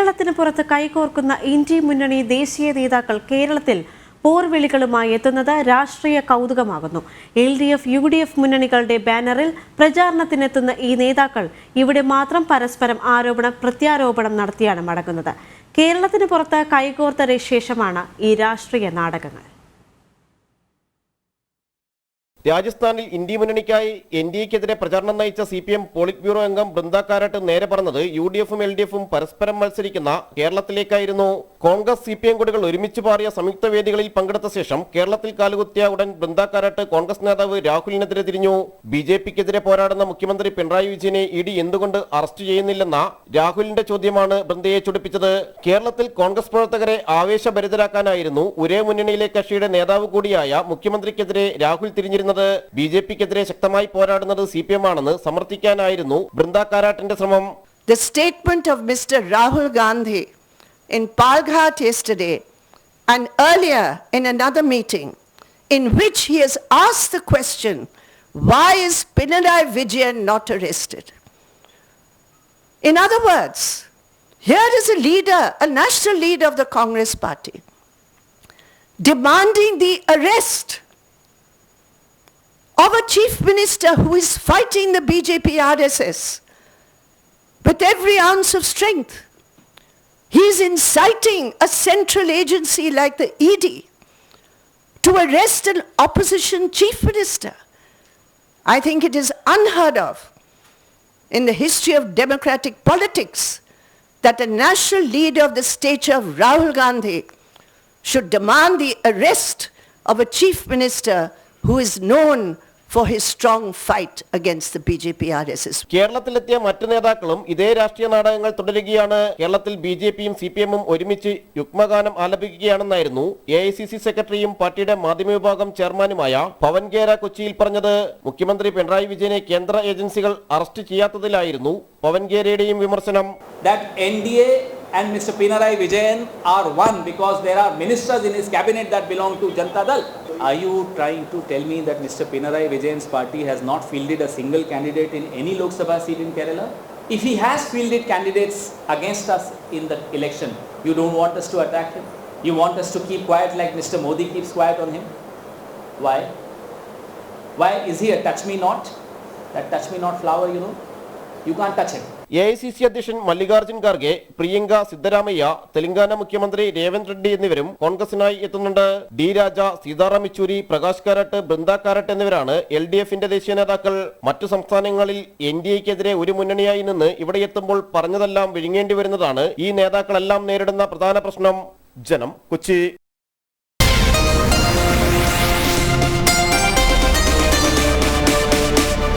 കേരളത്തിന് പുറത്ത് കൈകോർക്കുന്ന ഇന്ത്യ മുന്നണി ദേശീയ നേതാക്കൾ കേരളത്തിൽ പോർവിളികളുമായി എത്തുന്നത് രാഷ്ട്രീയ കൗതുകമാകുന്നു. LDF, UDF മുന്നണികളുടെ ബാനറിൽ പ്രചാരണത്തിനെത്തുന്ന ഈ നേതാക്കൾ ഇവിടെ മാത്രം പരസ്പരം പ്രത്യാരോപണം നടത്തിയാണ് മടങ്ങുന്നത്. കേരളത്തിന് പുറത്ത് കൈകോർത്ത ശേഷമാണ് ഈ രാഷ്ട്രീയ നാടകങ്ങൾ. രാജസ്ഥാനിൽ ഇന്ത്യ മുന്നണിക്കായി NDAക്കെതിരെ പ്രചാരണം നയിച്ച CPM പോളിറ്റ് ബ്യൂറോ അംഗം ബൃന്ദ കാരാട്ട് നേരെ പറഞ്ഞത് UDFും LDFും പരസ്പരം മത്സരിക്കുന്ന കേരളത്തിലേക്കായിരുന്നു. കോൺഗ്രസ് CPM കൊടികൾ ഒരുമിച്ച് പാറിയ സംയുക്ത വേദികളിൽ പങ്കെടുത്ത ശേഷം കേരളത്തിൽ കാലുകുത്തിയ ഉടൻ ബൃന്ദ കാരാട്ട് കോൺഗ്രസ് നേതാവ് രാഹുലിനെതിരെ തിരിഞ്ഞു. BJPക്കെതിരെ പോരാടുന്ന മുഖ്യമന്ത്രി പിണറായി വിജയനെ ED എന്തുകൊണ്ട് അറസ്റ്റ് ചെയ്യുന്നില്ലെന്ന രാഹുലിന്റെ ചോദ്യമാണ് ബൃന്ദയെ ചൊടിപ്പിച്ചത്. കേരളത്തിൽ കോൺഗ്രസ് പ്രവർത്തകരെ ആവേശഭരിതരാക്കാനായിരുന്നു ഒരേ മുന്നണിയിലെ കക്ഷിയുടെ നേതാവ് കൂടിയായ മുഖ്യമന്ത്രിക്കെതിരെ രാഹുൽ തിരിഞ്ഞിരുന്നത്. BJPക്കെതിരെ ശക്തമായി പോരാടുന്നത് CPM ആണെന്ന് സമർത്ഥിക്കാനായിരുന്നു ബൃന്ദ കാരാട്ടിന്റെ ശ്രമം. The statement of Mr. Rahul Gandhi in Palghat yesterday and earlier in another meeting in which he has asked the question, why is Pinarayi Vijayan not arrested? In other words, here is a leader, a national leader of the Congress party, demanding the arrest of a chief minister who is fighting the BJP RSS with every ounce of strength. He is inciting a central agency like the ED to arrest an opposition chief minister. I think it is unheard of in the history of democratic politics that a national leader of the stature of Rahul Gandhi should demand the arrest of a chief minister who is known for his strong fight against the BJP RSS. കേരളത്തിലെത്തിയ മറ്റു നേതാക്കളും ഇതേ രാഷ്ട്രീയ നാടകങ്ങൾ തുടരുകയാണ്. കേരളത്തിൽ BJPയും CPMും ഒരുമിച്ച് യുഗ്മഗാനം ആലപിക്കുകയാണെന്നായിരുന്നു AICC സെക്രട്ടറിയും പാർട്ടിയുടെ മാധ്യമ വിഭാഗം ചെയർമാനുമായ പവൻ ഖേര കൊച്ചിയിൽ പറഞ്ഞത്. മുഖ്യമന്ത്രി പിണറായി വിജയനെ കേന്ദ്ര ഏജൻസികൾ അറസ്റ്റ് ചെയ്യാത്തതിലായിരുന്നു പവൻ ഖേരയുടെയും വിമർശനം. That NDA and Mr. Pinarayi Vijayan are one because there are ministers in his cabinet that belong to Janata Dal. Are you trying to tell me that Mr. Pinarayi Vijayan's party has not fielded a single candidate in any Lok Sabha seat in Kerala? If he has fielded candidates against us in the election, you don't want us to attack him? You want us to keep quiet like Mr. Modi keeps quiet on him? Why? Why is he a touch me not? That touch me not flower, you know? You can't touch him. AICC അധ്യക്ഷൻ മല്ലികാർജുൻ ഖാർഗെ, പ്രിയങ്ക, സിദ്ധരാമയ്യ, തെലങ്കാന മുഖ്യമന്ത്രി രേവന്ത് റെഡ്ഡി എന്നിവരും കോൺഗ്രസിനായി എത്തുന്നുണ്ട്. D. രാജ, സീതാറാം യെച്ചൂരി, പ്രകാശ് കാരാട്ട്, ബൃന്ദ കാരാട്ട് എന്നിവരാണ് LDFന്റെ ദേശീയ നേതാക്കൾ. മറ്റു സംസ്ഥാനങ്ങളിൽ NDAക്കെതിരെ ഒരു മുന്നണിയായി നിന്ന് ഇവിടെ എത്തുമ്പോൾ പറഞ്ഞതെല്ലാം വിഴുങ്ങേണ്ടി വരുന്നതാണ് ഈ നേതാക്കളെല്ലാം നേരിടുന്ന പ്രധാന പ്രശ്നം. ജനം, കൊച്ചി.